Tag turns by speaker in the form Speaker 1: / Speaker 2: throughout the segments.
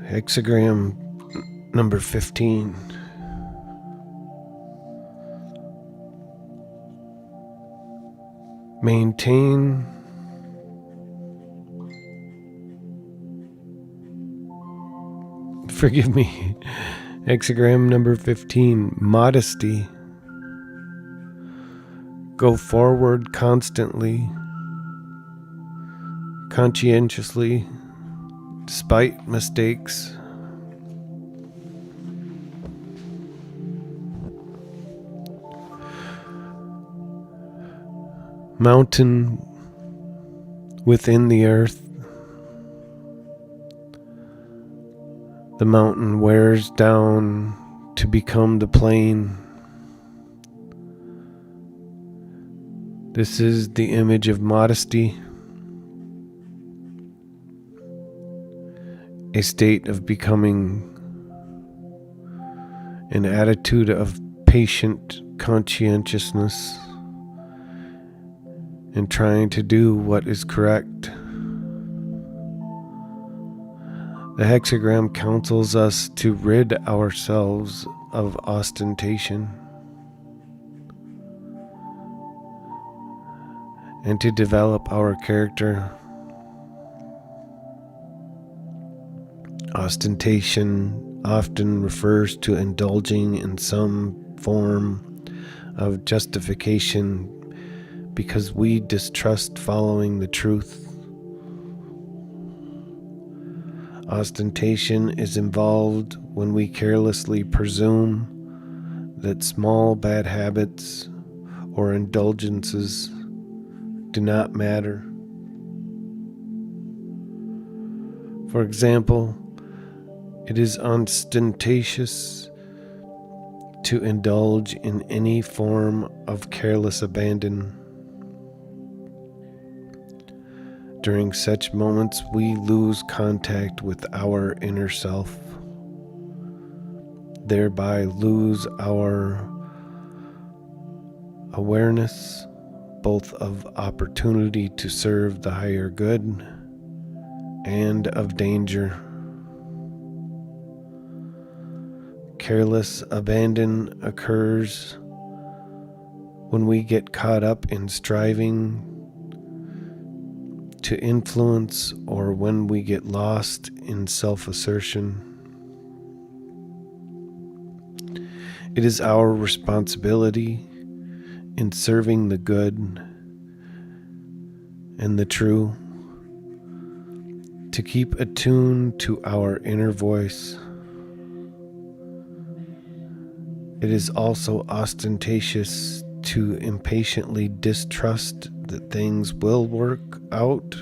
Speaker 1: Hexagram number 15. Maintain forgive me. Hexagram number 15. Modesty. Go forward constantly, conscientiously, despite mistakes. Mountain within the earth. The mountain wears down to become the plain. This is the image of modesty, a state of becoming, an attitude of patient conscientiousness and trying to do what is correct. The hexagram counsels us to rid ourselves of ostentation and to develop our character. Ostentation often refers to indulging in some form of justification because we distrust following the truth. Ostentation is involved when we carelessly presume that small bad habits or indulgences do not matter. For example, it is ostentatious to indulge in any form of careless abandon. During such moments, we lose contact with our inner self, thereby lose our awareness both of opportunity to serve the higher good and of danger. Careless abandon occurs when we get caught up in striving to influence or when we get lost in self-assertion. It is our responsibility in serving the good and the true to keep attuned to our inner voice. It is also ostentatious to impatiently distrust that things will work out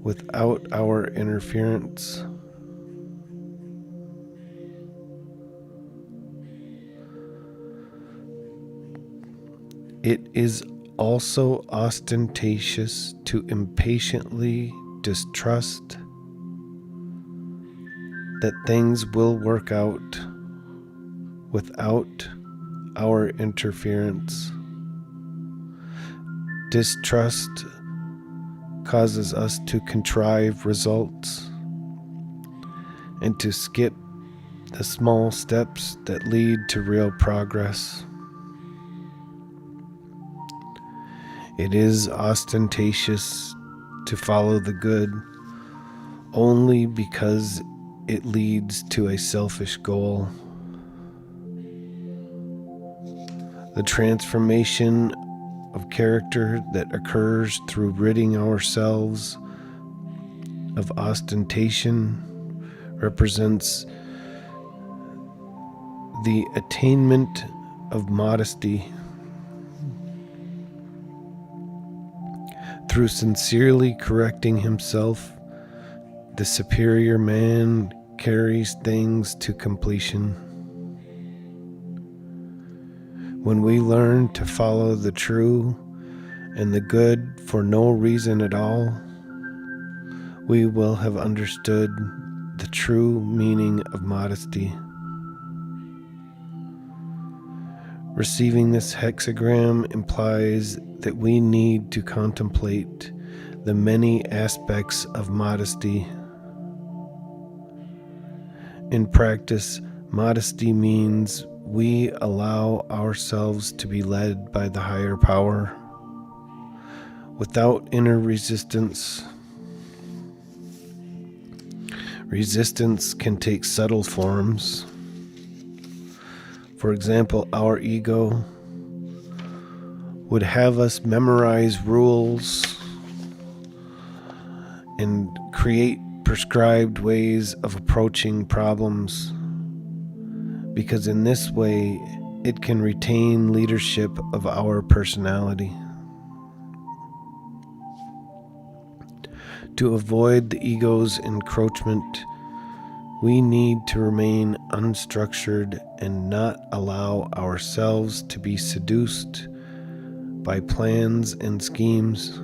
Speaker 1: without our interference. It is also ostentatious to impatiently distrust that things will work out without our interference. Distrust causes us to contrive results and to skip the small steps that lead to real progress. It is ostentatious to follow the good only because it leads to a selfish goal. The transformation of character that occurs through ridding ourselves of ostentation represents the attainment of modesty. Through sincerely correcting himself, the superior man carries things to completion. When we learn to follow the true and the good for no reason at all, we will have understood the true meaning of modesty. Receiving this hexagram implies that we need to contemplate the many aspects of modesty. In practice, modesty means we allow ourselves to be led by the higher power without inner resistance. Resistance can take subtle forms. For example, our ego would have us memorize rules and create prescribed ways of approaching problems, because in this way it can retain leadership of our personality. To avoid the ego's encroachment, we need to remain unstructured and not allow ourselves to be seduced by plans and schemes.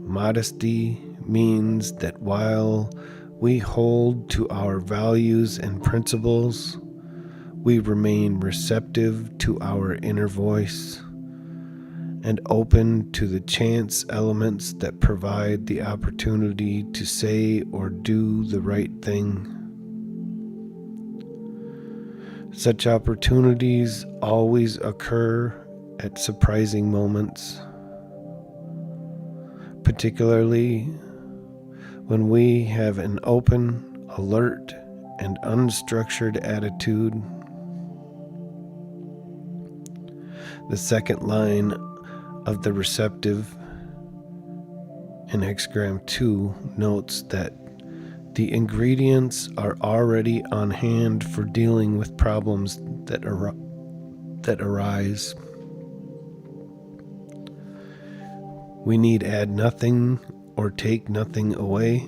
Speaker 1: Modesty means that while we hold to our values and principles, we remain receptive to our inner voice and open to the chance elements that provide the opportunity to say or do the right thing. Such opportunities always occur at surprising moments, particularly when we have an open, alert, and unstructured attitude. The second line of the receptive in Hexagram 2 notes that the ingredients are already on hand for dealing with problems that arise. We need add nothing or take nothing away.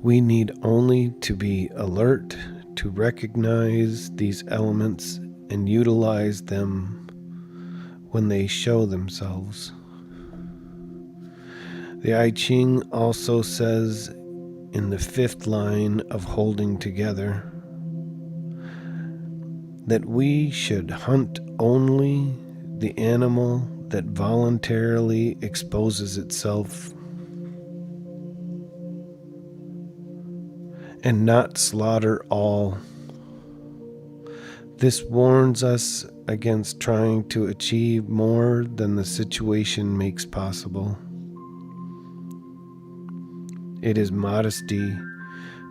Speaker 1: We need only to be alert to recognize these elements and utilize them when they show themselves. The I Ching also says in the fifth line of Holding Together that we should hunt only the animal that voluntarily exposes itself and not slaughter all. This warns us against trying to achieve more than the situation makes possible. It is modesty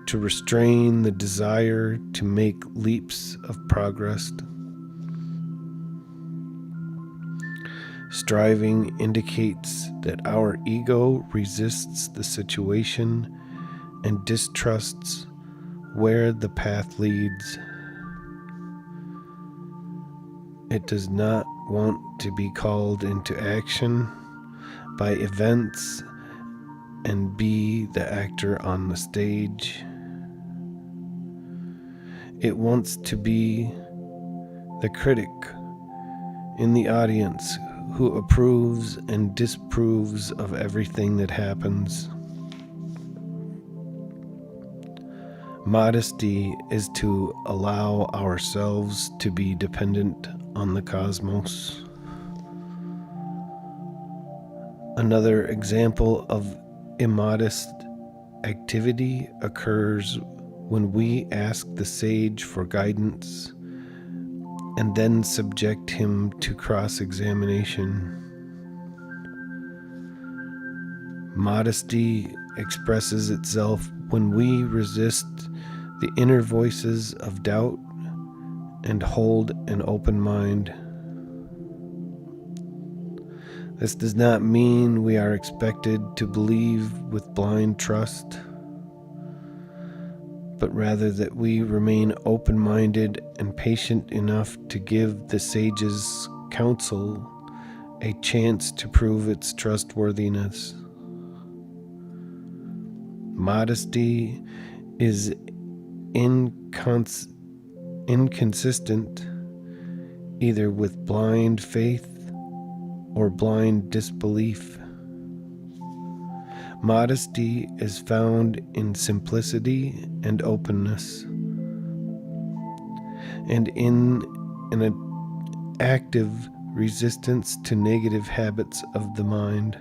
Speaker 1: to restrain the desire to make leaps of progress. Striving indicates that our ego resists the situation and distrusts where the path leads. It does not want to be called into action by events and be the actor on the stage. It wants to be the critic in the audience who approves and disapproves of everything that happens. Modesty is to allow ourselves to be dependent on the cosmos. Another example of immodest activity occurs when we ask the sage for guidance and then subject him to cross-examination. Modesty expresses itself when we resist the inner voices of doubt and hold an open mind. This does not mean we are expected to believe with blind trust, but rather that we remain open-minded and patient enough to give the sage's counsel a chance to prove its trustworthiness. Modesty is inconsistent either with blind faith or blind disbelief. Modesty is found in simplicity and openness, and in an active resistance to negative habits of the mind.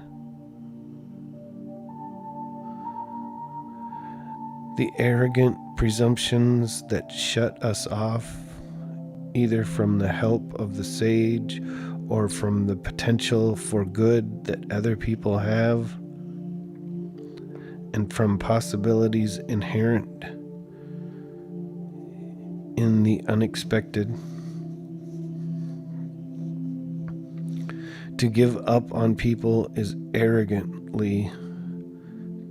Speaker 1: The arrogant presumptions that shut us off either from the help of the sage or from the potential for good that other people have, and from possibilities inherent in the unexpected. To give up on people is arrogantly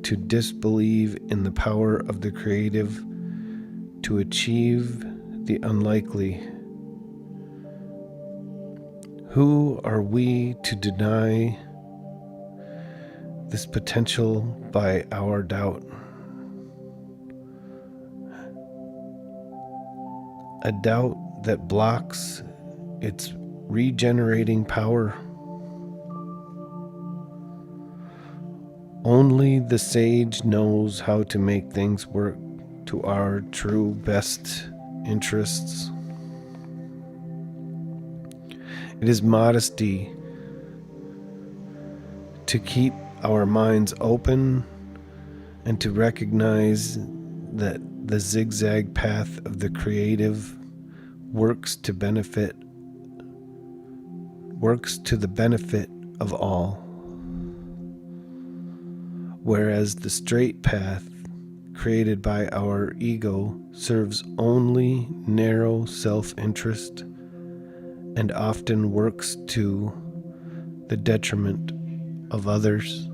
Speaker 1: to disbelieve in the power of the creative to achieve the unlikely. Who are we to deny this potential by our doubt? A doubt that blocks its regenerating power. Only the sage knows how to make things work to our true best interests. It is modesty to keep our minds open and to recognize that the zigzag path of the creative works to the benefit of all, whereas the straight path created by our ego serves only narrow self-interest and often works to the detriment of others.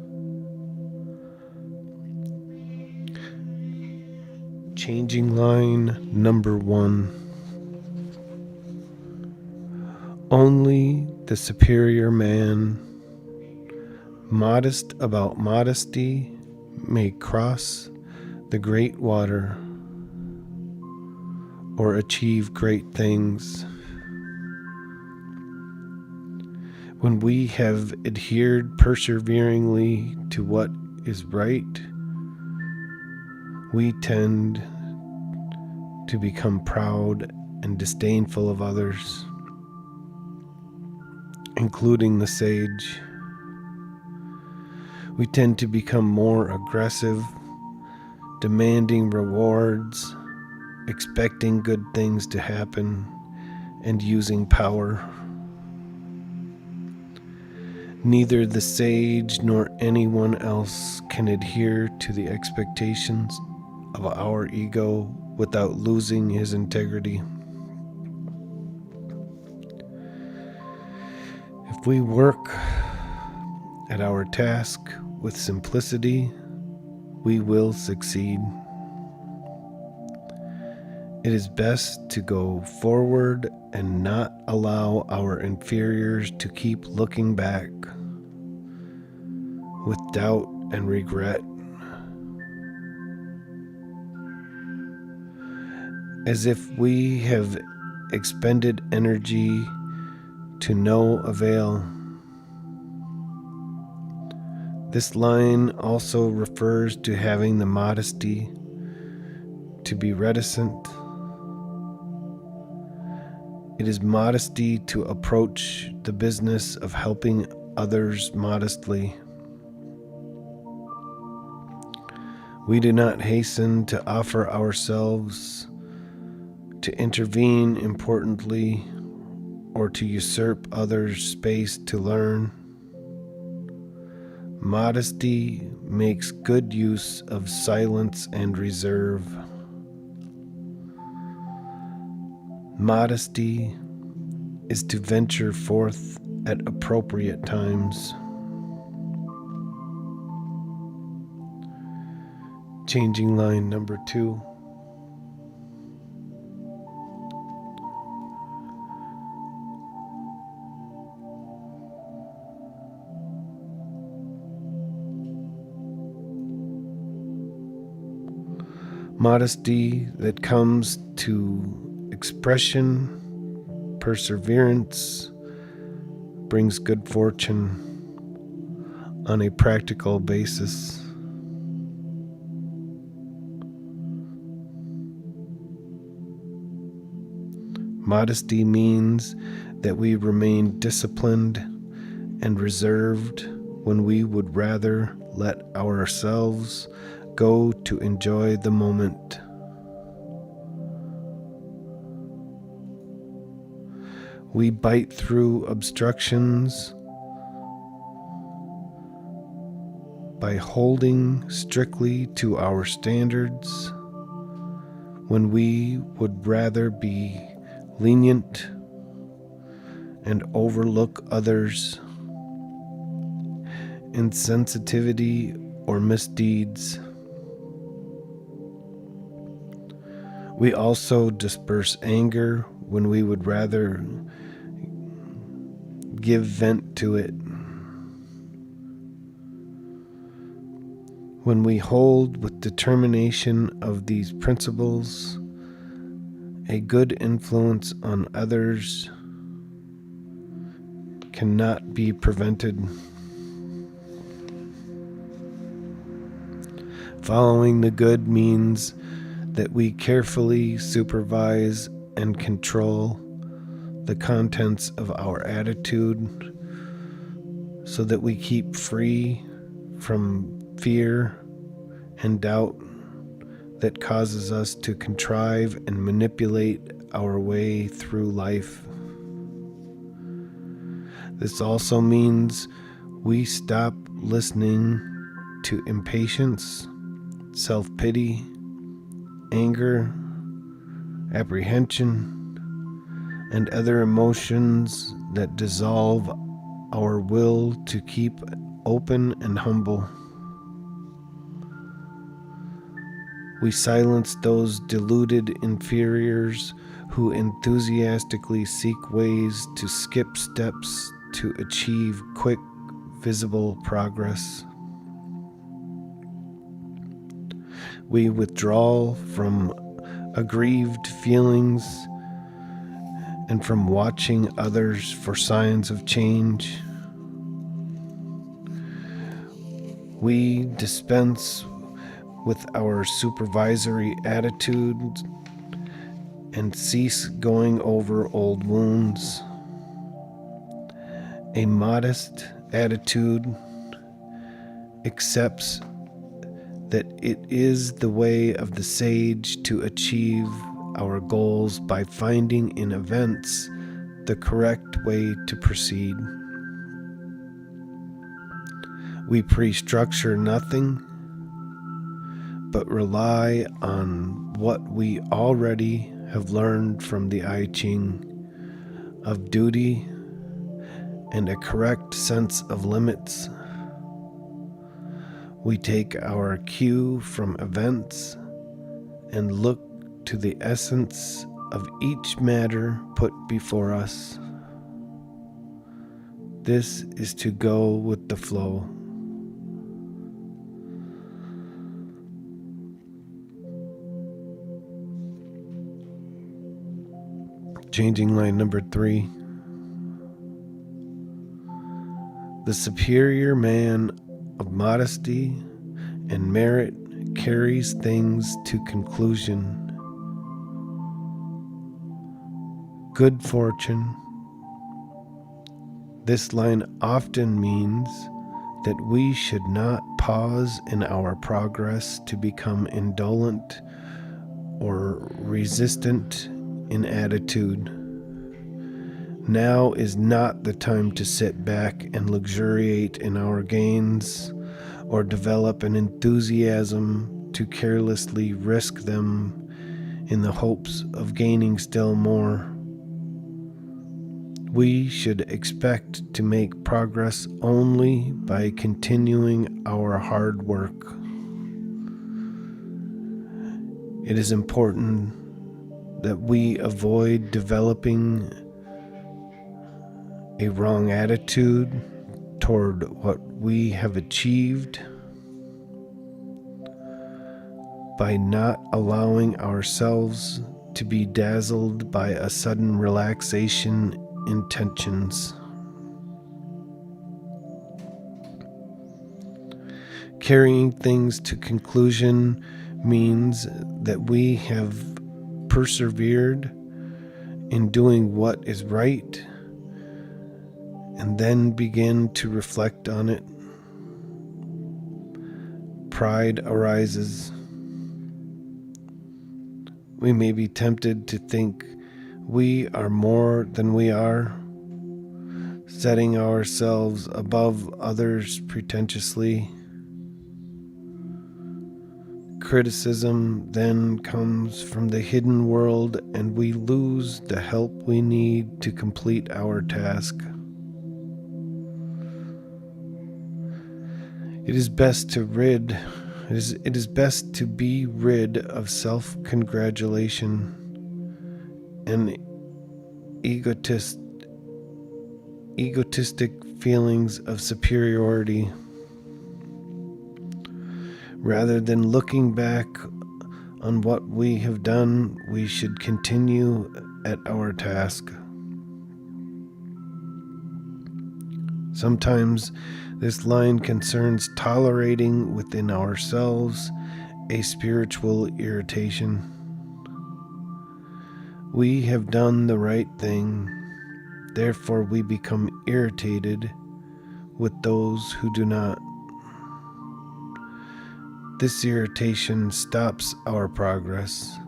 Speaker 1: Changing line number 1. Only the superior man, modest about modesty, may cross the great water or achieve great things. When we have adhered perseveringly to what is right, we tend to become proud and disdainful of others, including the sage. We tend to become more aggressive, demanding rewards, expecting good things to happen, and using power. Neither the sage nor anyone else can adhere to the expectations of our ego without losing his integrity. If we work at our task with simplicity, we will succeed. It is best to go forward and not allow our inferiors to keep looking back with doubt and regret. As if we have expended energy to no avail. This line also refers to having the modesty to be reticent. It is modesty to approach the business of helping others modestly. We do not hasten to offer ourselves, to intervene importantly, or to usurp others' space to learn. Modesty makes good use of silence and reserve. Modesty is to venture forth at appropriate times. Changing line number 2. Modesty that comes to expression, perseverance, brings good fortune on a practical basis. Modesty means that we remain disciplined and reserved when we would rather let ourselves go to enjoy the moment. We bite through obstructions by holding strictly to our standards when we would rather be lenient and overlook others' insensitivity or misdeeds. We also disperse anger when we would rather give vent to it. When we hold with determination of these principles, a good influence on others cannot be prevented. Following the good means that we carefully supervise and control the contents of our attitude so that we keep free from fear and doubt that causes us to contrive and manipulate our way through life. This also means we stop listening to impatience, self-pity, anger, apprehension, and other emotions that dissolve our will to keep open and humble. We silence those deluded inferiors who enthusiastically seek ways to skip steps to achieve quick, visible progress. We withdraw from aggrieved feelings and from watching others for signs of change. We dispense with our supervisory attitude and cease going over old wounds. A modest attitude accepts that it is the way of the sage to achieve our goals by finding in events the correct way to proceed. We pre-structure nothing, but rely on what we already have learned from the I Ching of duty and a correct sense of limits. We take our cue from events and look to the essence of each matter put before us. This is to go with the flow. Changing line number 3. The superior man of modesty and merit carries things to conclusion. Good fortune. This line often means that we should not pause in our progress to become indolent or resistant in attitude. Now is not the time to sit back and luxuriate in our gains or develop an enthusiasm to carelessly risk them in the hopes of gaining still more. We should expect to make progress only by continuing our hard work. It is important that we avoid developing a wrong attitude toward what we have achieved by not allowing ourselves to be dazzled by a sudden relaxation in tensions. Carrying things to conclusion means that we have persevered in doing what is right and then begin to reflect on it, pride arises. We may be tempted to think we are more than we are, setting ourselves above others pretentiously. Criticism then comes from the hidden world, and we lose the help we need to complete our task. It is best to be rid of self-congratulation and egotistic feelings of superiority. Rather than looking back on what we have done, we should continue at our task. Sometimes this line concerns tolerating within ourselves a spiritual irritation. We have done the right thing, therefore we become irritated with those who do not. This irritation stops our progress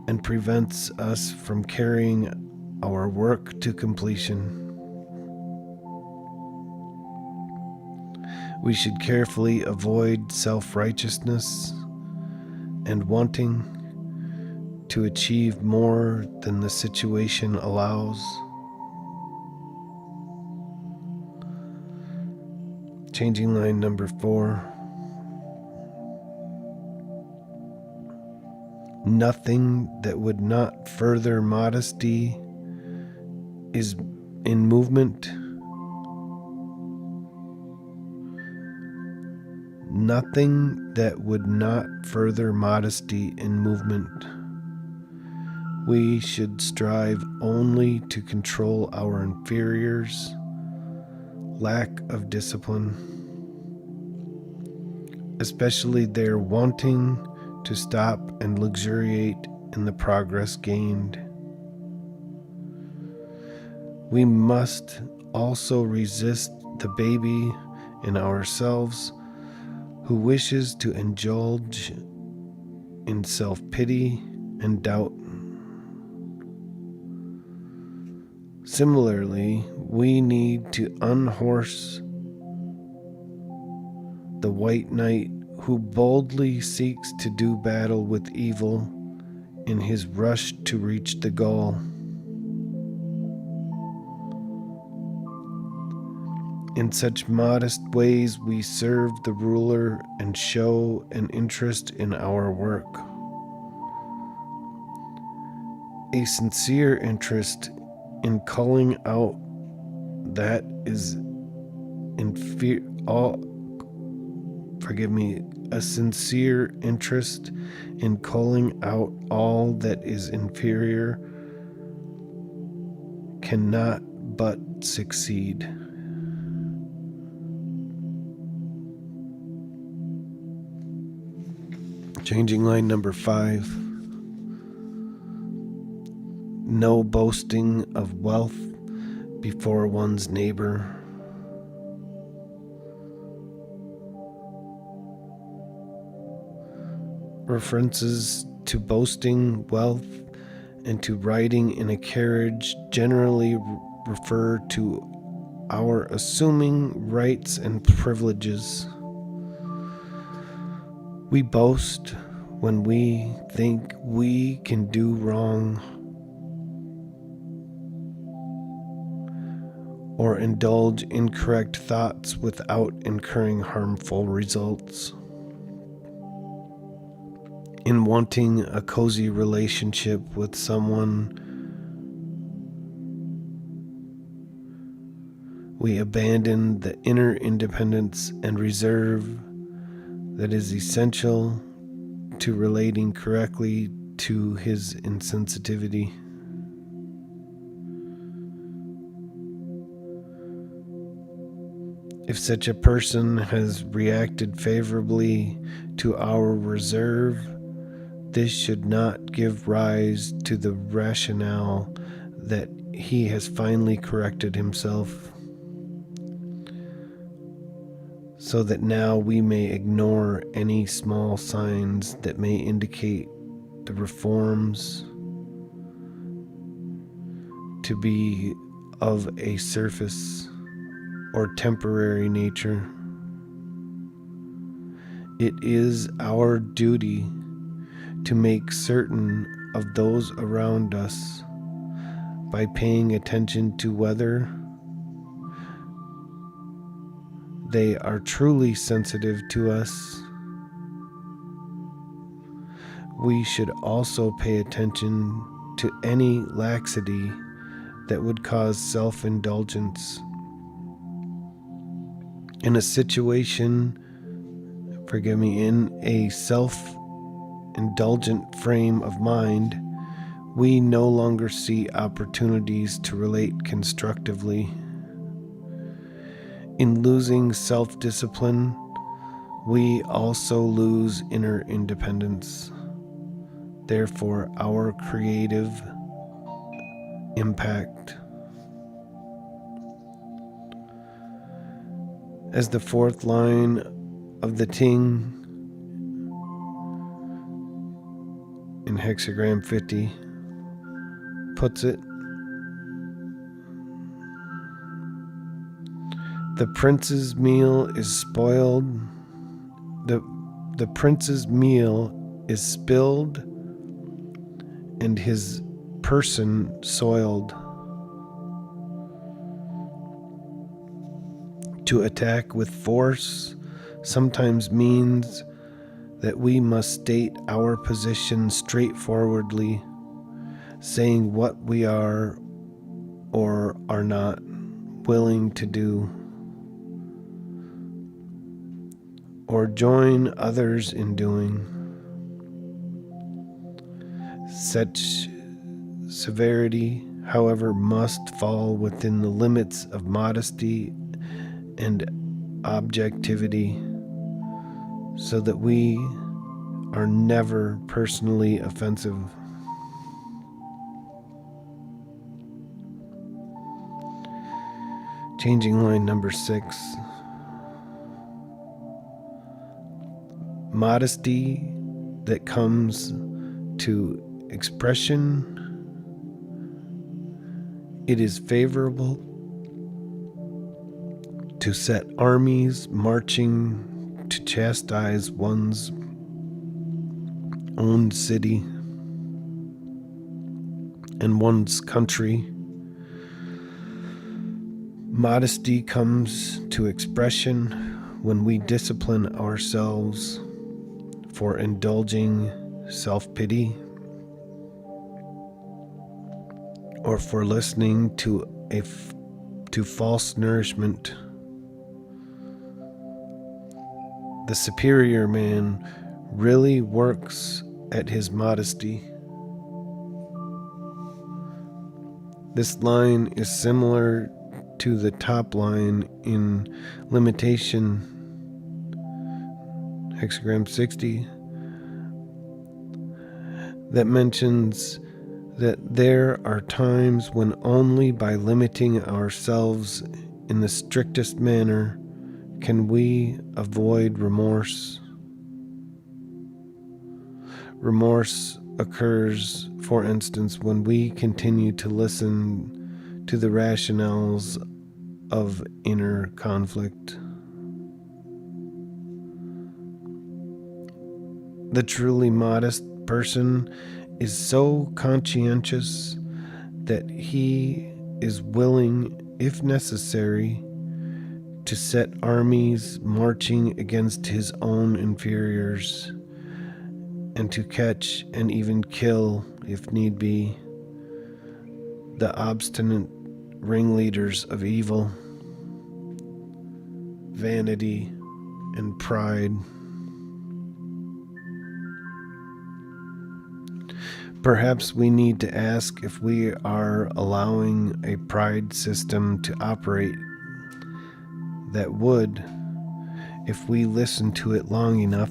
Speaker 1: and prevents us from carrying our work to completion. We should carefully avoid self-righteousness and wanting to achieve more than the situation allows. Changing line number 4. Nothing that would not further modesty is in movement. Nothing that would not further modesty in movement. We should strive only to control our inferiors' lack of discipline, especially their wanting to stop and luxuriate in the progress gained. We must also resist the baby in ourselves who wishes to indulge in self-pity and doubt. Similarly, we need to unhorse the white knight who boldly seeks to do battle with evil in his rush to reach the goal. In such modest ways we serve the ruler and show an interest in our work. A sincere interest in calling out that is a sincere interest in calling out all that is inferior cannot but succeed. Changing line number 5. No boasting of wealth before one's neighbor. References to boasting wealth and to riding in a carriage generally refer to our assuming rights and privileges. We boast when we think we can do wrong or indulge incorrect thoughts without incurring harmful results. In wanting a cozy relationship with someone, we abandon the inner independence and reserve that is essential to relating correctly to his insensitivity. If such a person has reacted favorably to our reserve, this should not give rise to the rationale that he has finally corrected himself. so that now we may ignore any small signs that may indicate the reforms to be of a surface or temporary nature. It is our duty to make certain of those around us by paying attention to whether they are truly sensitive to us. We should also pay attention to any laxity that would cause self-indulgence. In a situation, in a self-indulgent frame of mind, we no longer see opportunities to relate constructively. In losing self-discipline, we also lose inner independence. Therefore, our creative impact. As the fourth line of the Ching in Hexagram 50 puts it, the prince's meal is spoiled, the prince's meal is spilled, and his person soiled. To attack with force sometimes means that we must state our position straightforwardly, saying what we are or are not willing to do, or join others in doing. Such severity, however, must fall within the limits of modesty and objectivity, so that we are never personally offensive. Changing line number 6. Modesty that comes to expression, it is favorable to set armies marching to chastise one's own city and one's country. Modesty comes to expression when we discipline ourselves for indulging self-pity or for listening to false nourishment. The superior man really works at his modesty. This line is similar to the top line in Limitation, Hexagram 60, that mentions that there are times when only by limiting ourselves in the strictest manner can we avoid remorse. Remorse occurs, for instance, when we continue to listen to the rationales of inner conflict. The truly modest person is so conscientious that he is willing, if necessary, to set armies marching against his own inferiors, and to catch and even kill, if need be, the obstinate ringleaders of evil, vanity, and pride. Perhaps we need to ask if we are allowing a pride system to operate that would, if we listen to it long enough,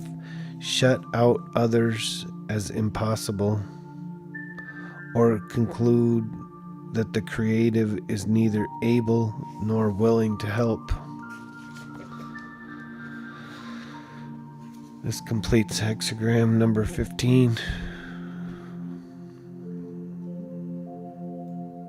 Speaker 1: shut out others as impossible, or conclude that the creative is neither able nor willing to help. This completes hexagram number 15.